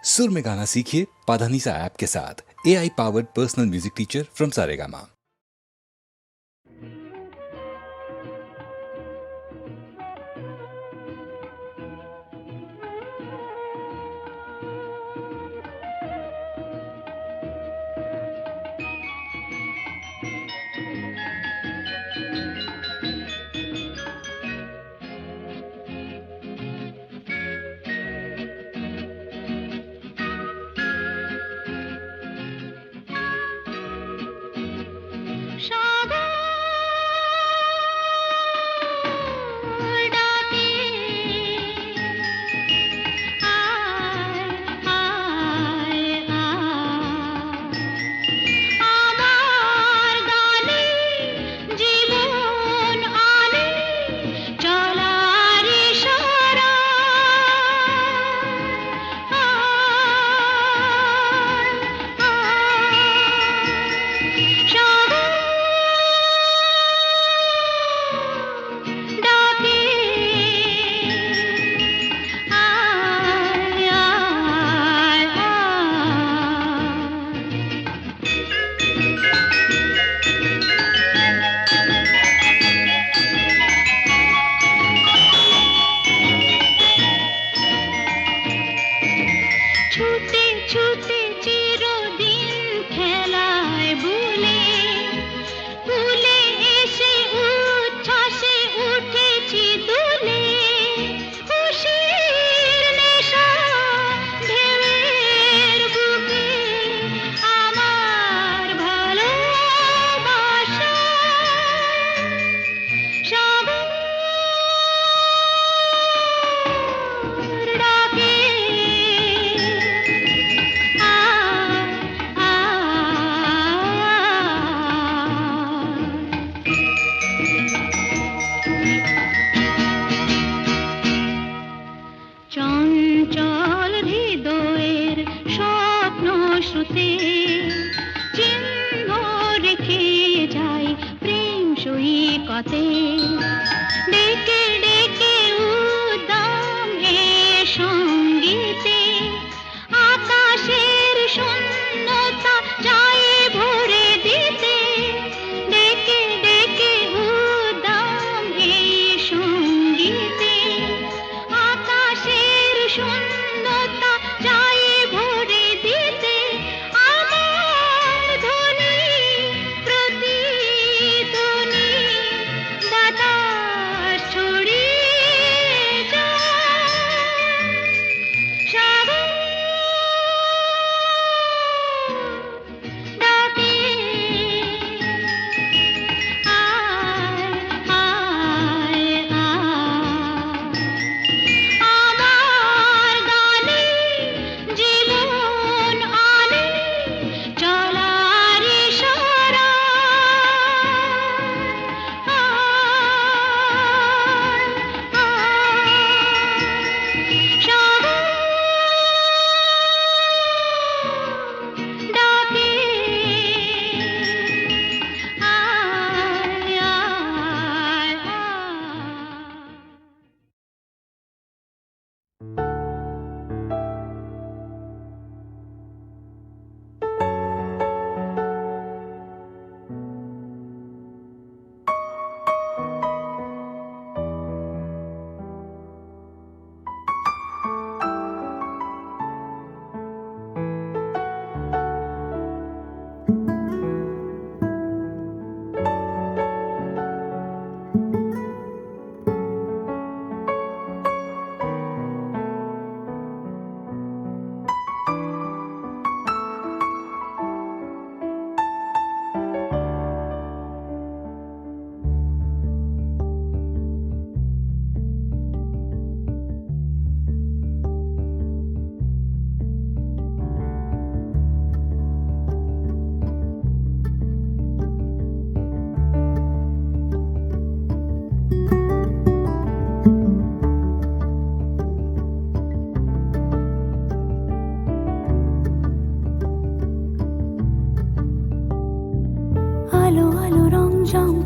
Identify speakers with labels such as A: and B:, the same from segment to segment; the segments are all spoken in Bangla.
A: सुर में गाना सीखिए पाधानीसा ऐप के साथ। AI powered personal music teacher from Saregama.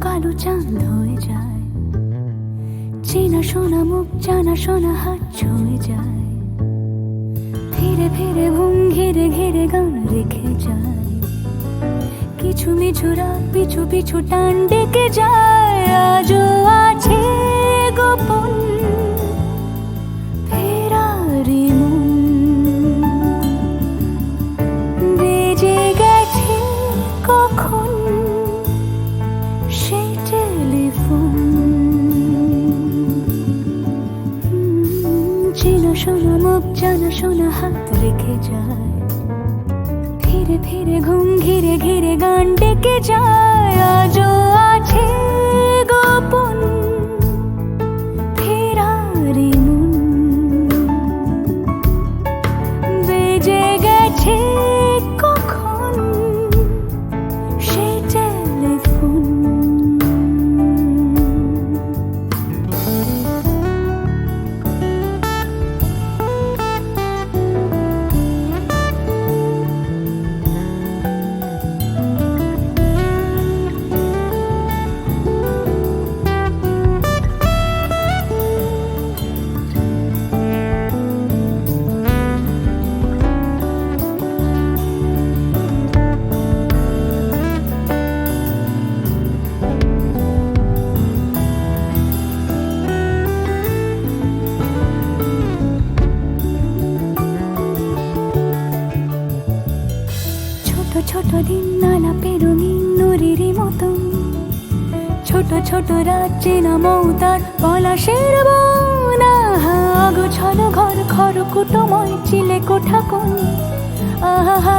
B: কালো চাঁদ হয়ে যায়, চেনা শোনা মুখ জানা শোনা হাত ছুঁয়ে যায়, ফিরে ফিরে ঘুম ঘিরে ঘিরে গান রেখে যায়, কিছু মিছু রাত পিছু পিছু টান ডেকে যায়। আজও আছে গোপন ফেরারি মন, বেজে গেছে কখন সেই টেলিফোন। চেনা শোনা মুখ জানা শোনা হাত রেখে যায়, ফিরে ফিরে ঘুম ঘিরে ঘিরে গান ডেকে যায়। আজও আছে গোপন ফেরারি মন, বেজে গেছে কখন সেই টেলিফোন। ছোট দিন নালা রঙিন নুরির মতন, ছোট ছোট রাত চেনা মৌতার পলাশের বন। গোছল ঘর খড়কুটোময় চিলে কোঠা কোন, আহা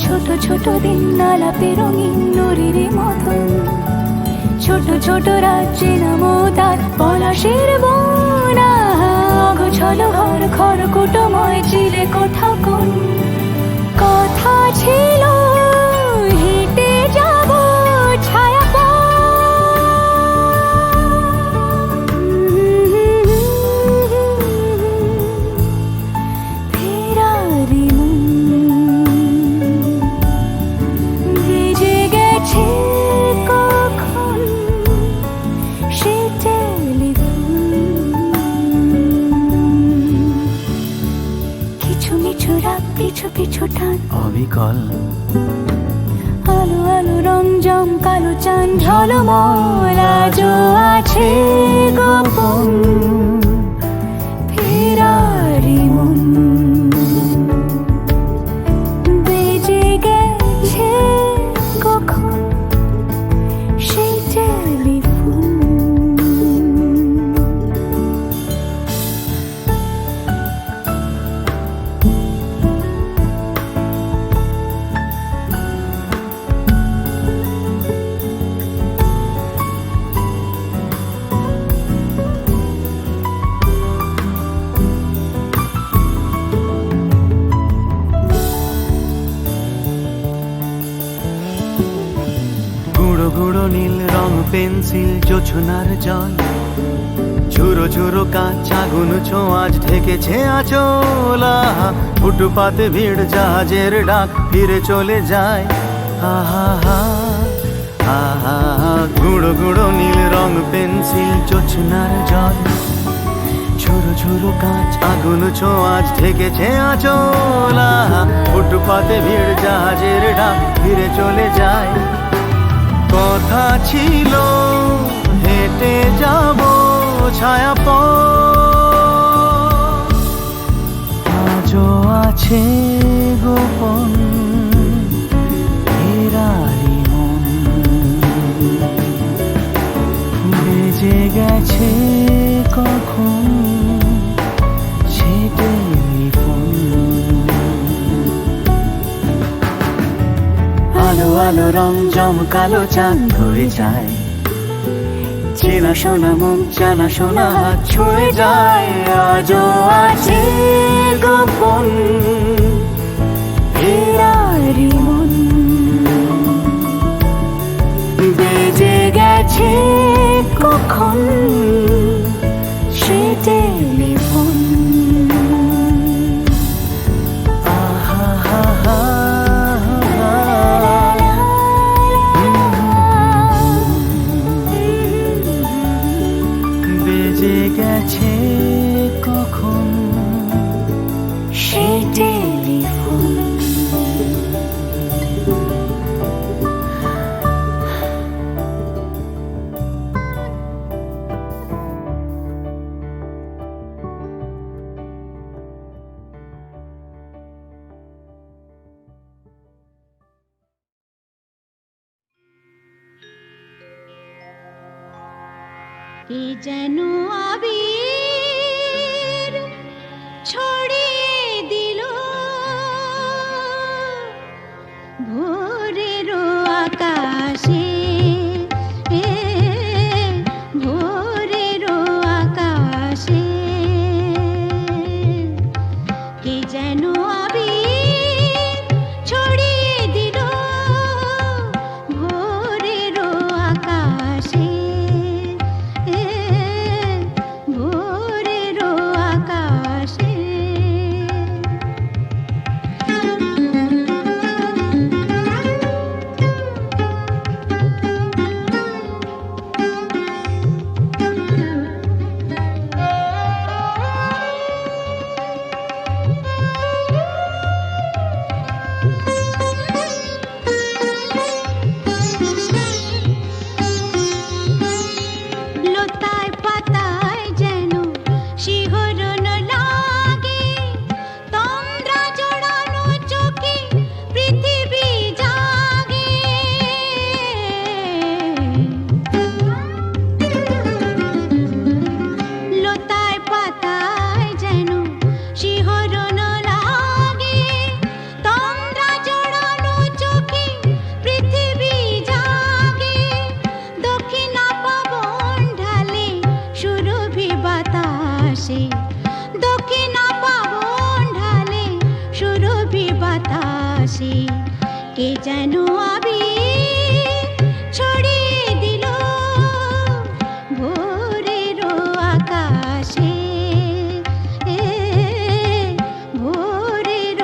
B: ছোট ছোট দিন নালা রঙিন নুরির মতন, ছোট ছোট রাত চেনা মৌতার পলাশের বন। গোছল ঘর খড়কুটোময় চিলে কোঠা কোন। কথা ছিল হেঁটে যাব ছায়া ফেরারি মন, বেজে গেছে কখন সে টেলিফোন। কিছু মিছু রাত পিছু পিছু টান
C: অবিকল
B: আলো আলো রং জম কালো চান ঝলমল। আজও আছে গোপন ফেরারি মন, বেজে গেছে কখন সেই টেলিফোন।
C: গুঁড়ো গুঁড়ো নীল রং পেন্সিল জোছনার জল, ঝুরো ঝুরো কাঁচ আগুন ছোঁয়াজ ঢেকেছে আচলা। ফুটপাতে ভিড় জাহাজের ডাক ফিরে চলে যায়। আহা হা আহা, গুঁড়ো গুঁড়ো নীল রং পেন্সিল জোছনার জল, ঝুরো ঝুরো কাঁচ আগুন ছোঁয়াজ ঢেকেছে আচলা। ফুটপাতে ভিড় জাহাজের ডাক ফিরে চলে যায়। কথা ছিল হেঁটে যাব ছায়া আজও আছে গোপন ফেরারি মন, বেজে গেছে কখন সে টেলিফোন। আলো আলো রং জমকালো চাঁদ ধরে যায়, চেনা শোনা মুখ জানা শোনা হাত ছুঁয়ে যায়। আজও আছে গোপন ফেরারি মন, বেজে গেছে কখন সে টেলিফোন। বেজে গেছে কখন
B: কে যেন আবির ছড়িয়ে দিল ভোরের আকাশে, ভোরের আকাশে কে যেন আবির ছড়িয়ে দিল ভোরের আকাশে, ভোরের আকাশে। লতায় পাতায় যেন শিহরণ লাগে, তন্দ্রা জড়ানো চোখে পৃথিবী জাগে। লতায় পাতায় যেন শিহরণ লাগে, তন্দ্রা জড়ানো চোখে পৃথিবী জাগে। দক্ষিণা পবন ঢালে সুরভি বাতাসে, দক্ষিণা পবন ঢালে সুরভি বাতাসে কে যেন আবির ছড়িয়ে দিল ভোরের আকাশে, ভোরের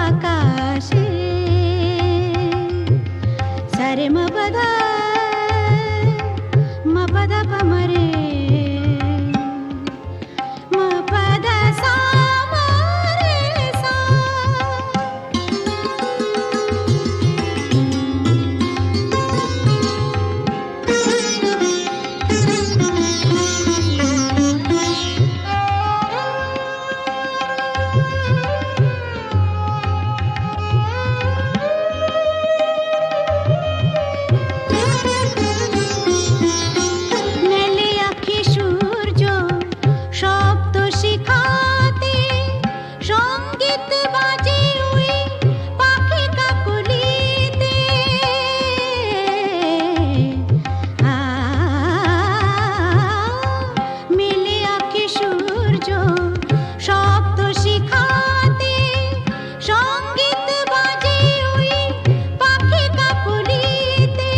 B: আকাশে। সারে মপদা মপদা পমরে মপদা সা মরে সা। মেলে আঁখি সূর্য শব্দ শিখাতে, সঙ্গীত বাজে ওই পাখি কাকলিতে। মেলে আঁখি সূর্য শব্দ শিখাতে, সঙ্গীত বাজে ওই পাখি কাকলিতে।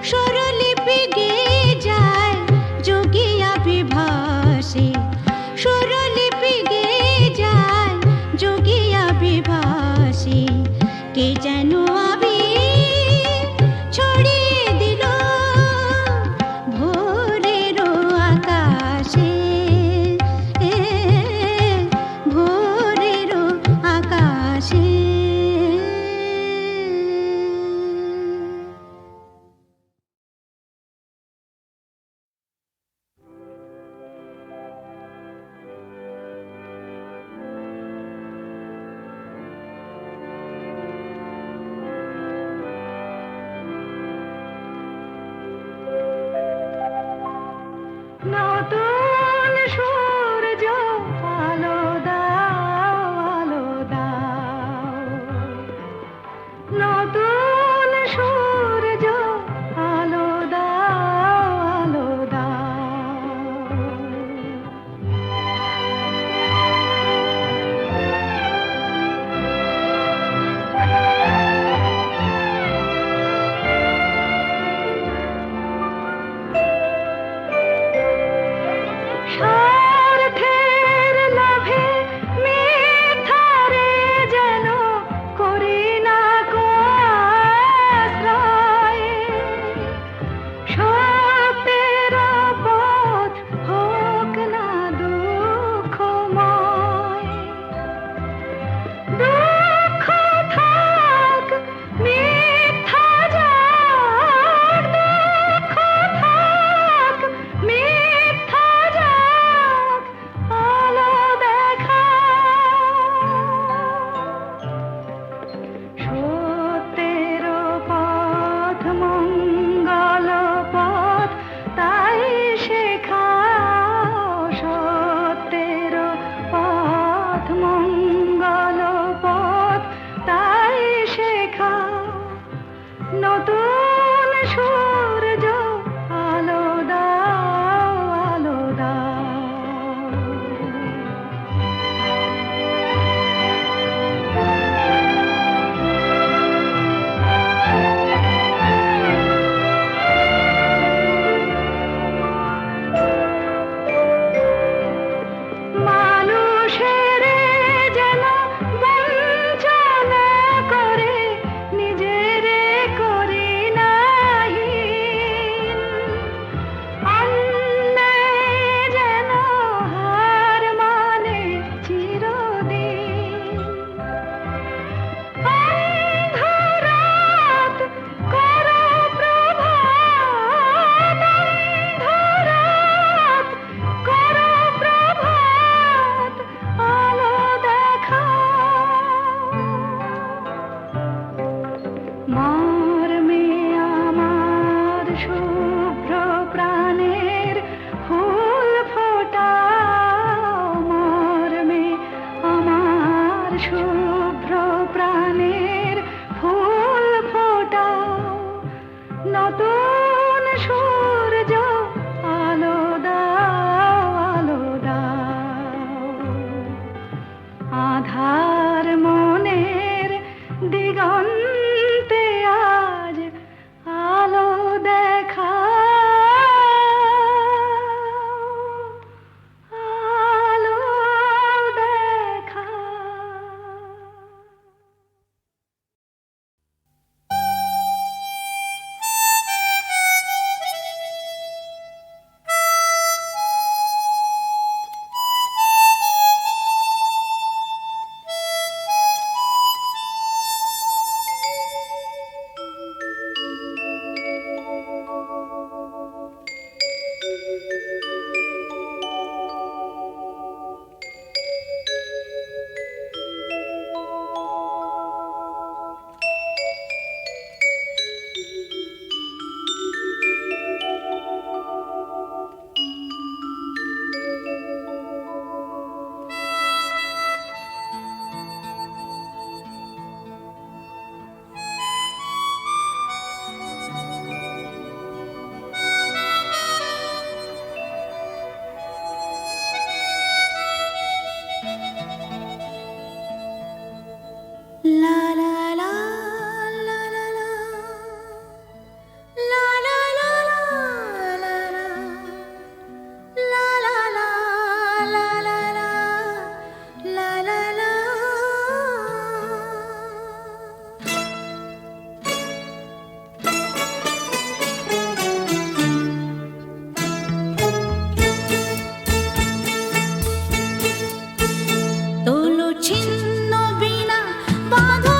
B: স্বরলিপি গেয়ে যায় যোগিয়া বিভাসে, স্বরলিপি গেয়ে যায় যোগিয়া বিভাসে কে যেন আবির ছড়িয়ে দিল ভোরের আকাশে, ভোরের আকাশে। নতুন সূর্য আলো দাও, আলো দাও। মঙ্গল পথ তাই শেখা নতুন সূর্য আলো দাও আলো দাও মানুষের যেন বঞ্চনা করে নিজের করি নাহি অন্যায় যেন হার মানে চিরদিন অন্ধরাত করো প্রভাত অন্ধরাত করো প্রভাত আলো দেখাও মর্মে আমার শুভ্র প্রাণের ফুল ফোটাও মর্মে আমার শুভ্র প্রাণের ফুল ফোটাও নতুন সূর্য আলো দাও আলো দাও আধার মনের দিগন্তে আজ আলো দেখাও আলো দেখাও La la la la la la la la la la la la la la la la la la la তোলো ছিন্ন বিনা বাঁধো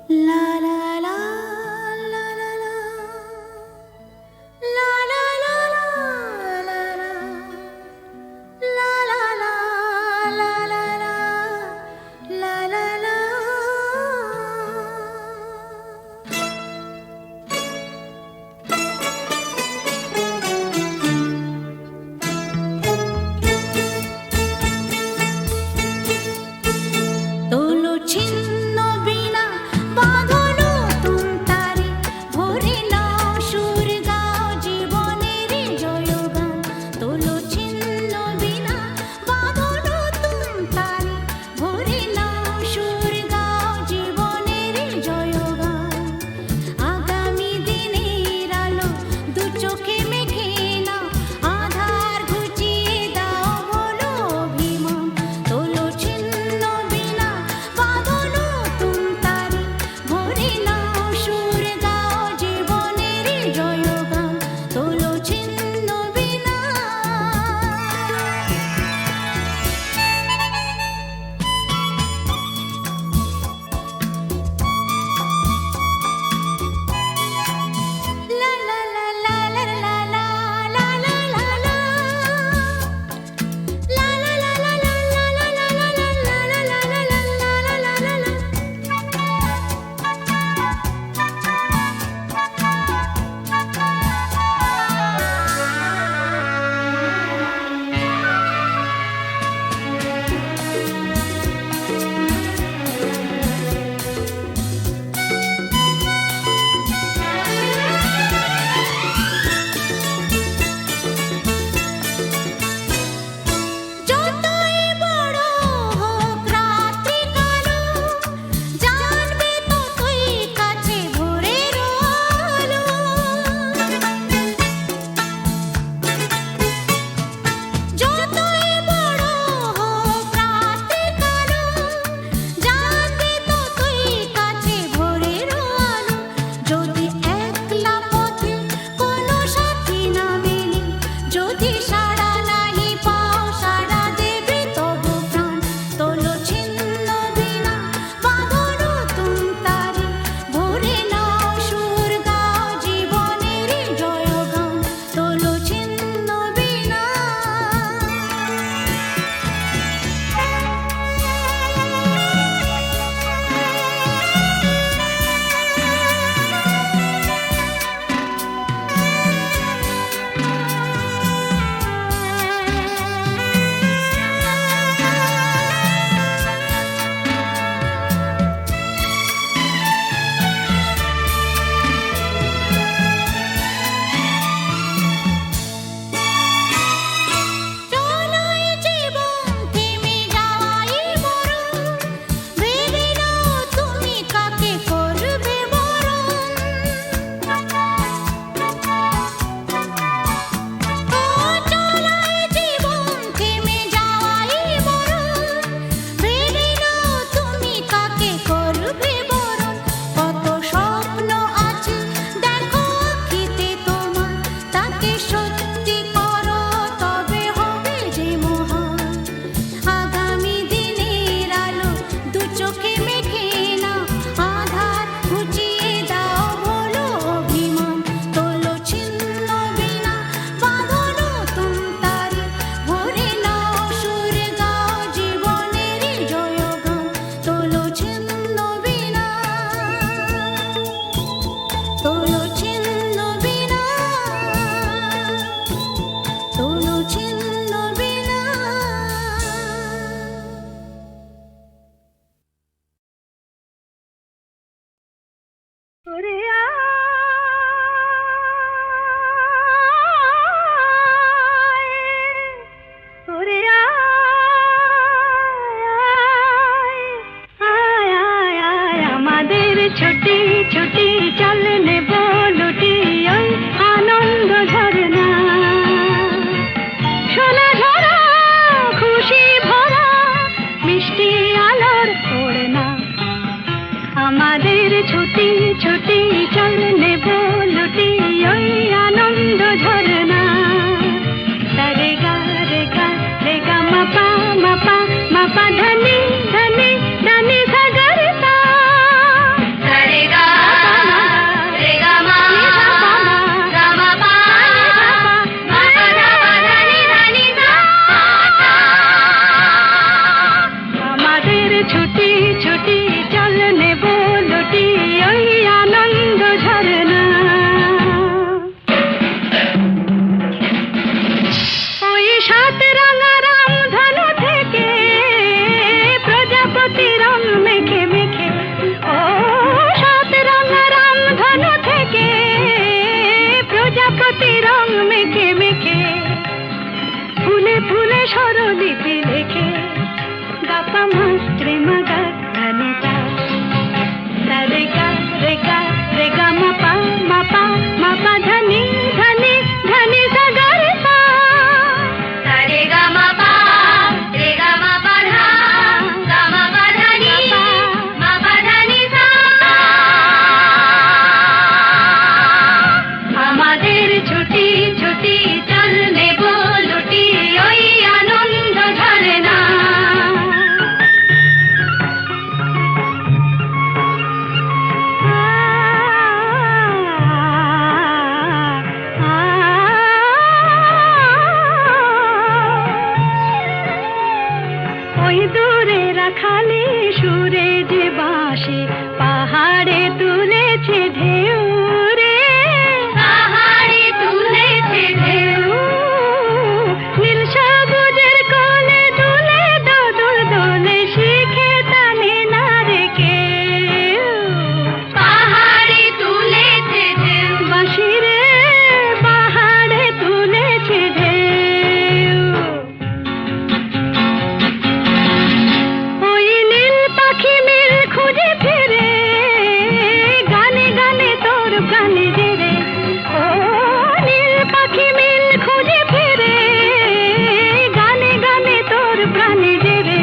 B: La la la la la la la la la la la la la la la la la la la. তোলো ছিন্ন বিনা বাঁধলো তুম তারে ভরে নাও সুর গাও জীবনের জয়গান তোলো ছিন্ন বিনা বাঁধলো তুম তারে ভরে নাও সুর গাও জীবনের জয়গান আগামী দিনের আলো দু চোখে মেখে নাও আধার ঘুচিয়ে দাও বলো অভিমান তোলো ছিন্ন বিনা বাঁধলো তুম তারে ভরে নাও সুর গাও জীবনের জয়গান তোলো ছিন্ন বিনা. La la la la la la la la la la la. La la la la la la la la la la la la la la la. যতই বড় হোক রাত্রি কালো জানবে ততই কাছে ভোরের আলো যতই বড় হোক রাত্রি কালো জানবে ততই কাছে ভোরের আলো যদি একলা পথে কোনো সাথী না মেলে যদি সাড়া নাহি পাও সাড়া দেবে তবু প্রাণ তোলো ছিন্ন বিনা বাঁধলো তুম তারে ভরে নাও সুর গাও জীবনের জয়গান তোলো ছিন্ন বিনা. চলোই জীবন থেমে যাওয়াই মরণ ভেবে নাও তুমি কাকে করবে বরণ ও চলোই জীবন থেমে যাওয়াই মরণ ভেবে নাও তুমি কাকে করবে বরণ কত স্বপ্ন আছে দেখো আঁখিতে তোমার তাকে সত্যি করো তবে হবে যে মহান আগামী দিনের আলো দু চোখে মেখে নাও আধার ঘুচিয়ে দাও বলো অভিমান তোলো ছিন্ন বিনা বাঁধলো তুম তারে ভরে নাও সুর গাও জীবনের জয়গান তোলো ছিন্ন বিনা তোলো ছিন্ন বিনা তোলো ছিন্ন বিনা. ওরে আয় ওরে আয় আয় আয় আমাদের ছুটি ছুটি চল নেব লুটি ওই আনন্দ ঝরনা সোনা ঝরা খুশি ভরা মিষ্টি আলোর ওড়না আমাদের ছুটি ছুটি চল নেব লুটি ওই আনন্দ ঝরনা রে গা রে গা রে গা মাপা মাপা মাপা ধনি ধনি ধনি সাগরতা তোর প্রাণে জেরে ও নীল পাখি মিল খুঁজে ফিরে গানে গানে তোর প্রাণে জেরে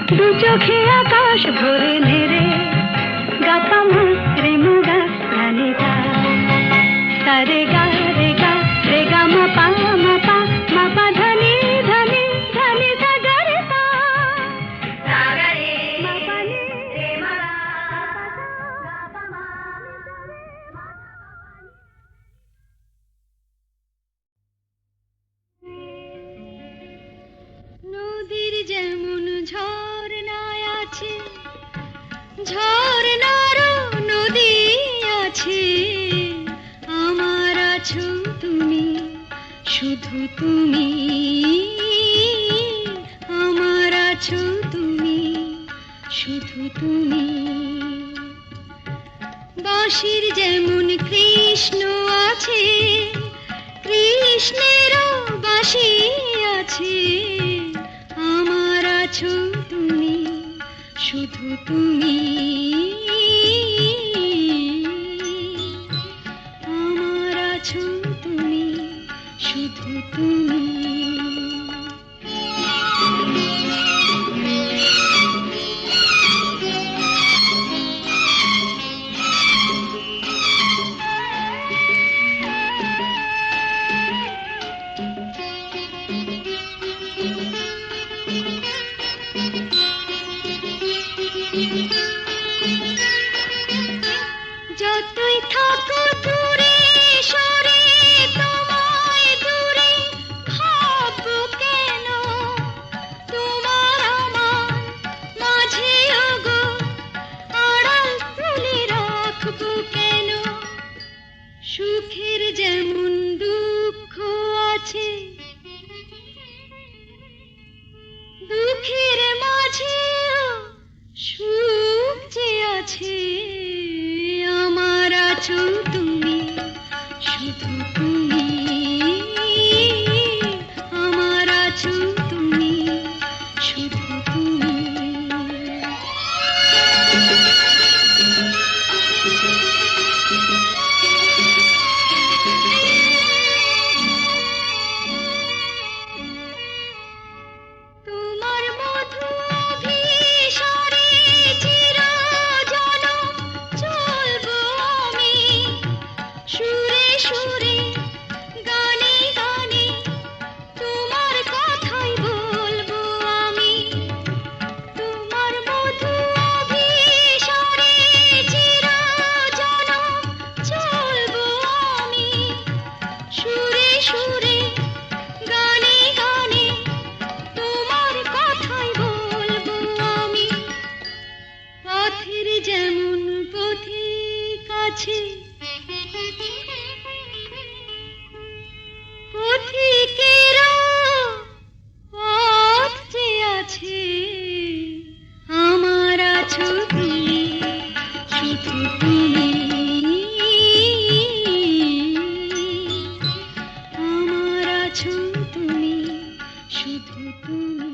B: দু চোখে আকাশ ভরে নেড়ে গাপা মা রে মুগা গানে গা সারে গা রে গা রে গা মা পা ধনি ধনি ধনি সা গা রে পা মা পা নি রে মা গা পা মা। নদীর যেমন ঝর্ণায় আছে ঝর্ণারও নদী আছে আমার আছো তুমি শুধু তুমি আমার আছো তুমি শুধু তুমি বাঁশির যেমন কৃষ্ণ আছে কৃষ্ণেরও বাঁশি আছে আমার আছো তুমি শুধু তুমি আমার আছো তুমি শুধু তুমি যতই থাকো দূরে সরে তোমায় দূরে ভাববো কেন তোমার আমার মাঝে ওগো আড়াল তুলে রাখবো কেন সুখের যেমন দুঃখ আছে দুঃখের মাঝেও সুখ যে আছে আমার আছো তুমি শুধু তুমি আমার আছো তুমি শুধু তুমি তোমার মধু অভিসারে চিরজনম চলবো আমি সুরে সুরে গানে গানে তোমার কথাই বলবো আমি তোমার মধু অভিসারে চিরজনম চলবো আমি সুরে সুরে গানে গানে তোমার কথাই বলবো আমি পথের যেমন পথিক আছে পথিকেরও পথ যে আছে আমার আছো তুমি শুধু তুমি আমার আছো তুমি শুধু তুমি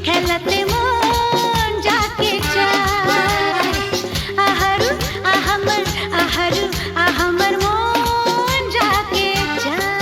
B: খেলাতে মন যাকে চায় আহারু আহামর আহারু আহামর মন যাকে চায়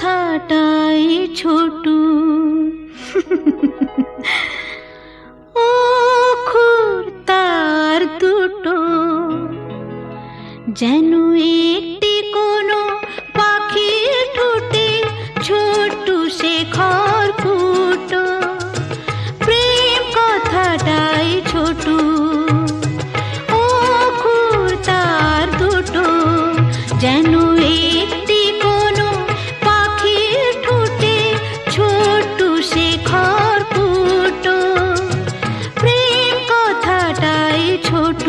B: কথাটাই ছোট অক্ষর তার দুটো যেন একটি কোনো পাখির ঠোঁটে ছোট্ট সে খড়কুটো প্রেম কথাটাই ছোট অক্ষর তার দুটো যেন একটি কোনো পাখির ঠোঁটে ছোট্ট সে খড়কুটো প্রেম কথাটাই ছোট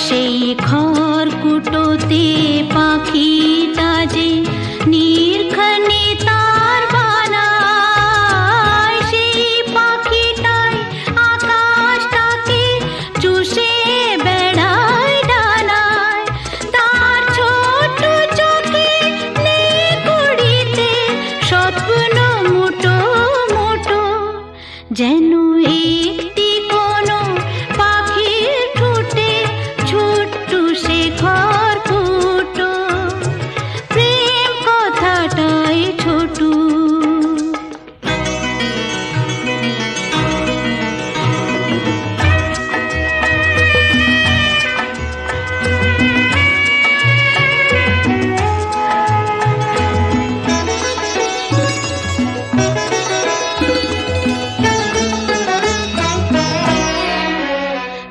B: সেই খড়কুটোতে পাখিটা যে নির্ঘনে তার বানায় সেই পাখিটাই আকাশটাকে চুষে বেড়ায় ডানায় তার ছোট চোখে নেই কুড়িতে স্বপ্ন মুটো মুটো যেন একটি কোনো পাখির ঠোঁটে ছোট্ট সে খড়কুটো প্রেম কথাটাই ছোট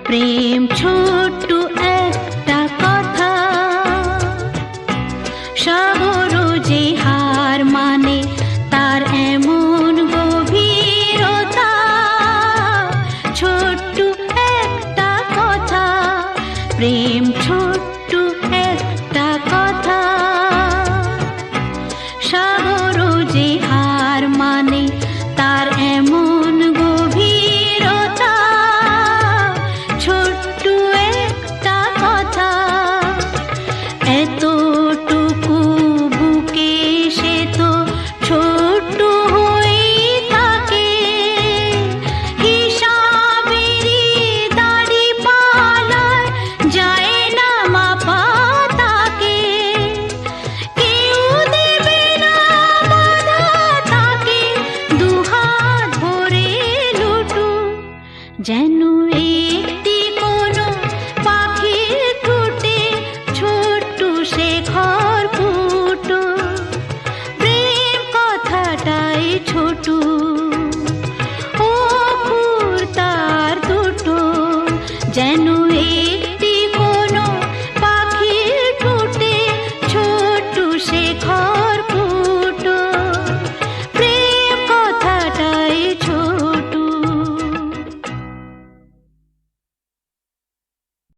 B: প্রেম ছোট্ট একটা কথা সাগর যে হার মানে তার এমন গভীরতা ছোট্ট একটা কথা প্রেম ছোট্ট একটা কথা সাগর যে হার মানে তার এমন গভীরতা ছোট্ট একটা কথা এত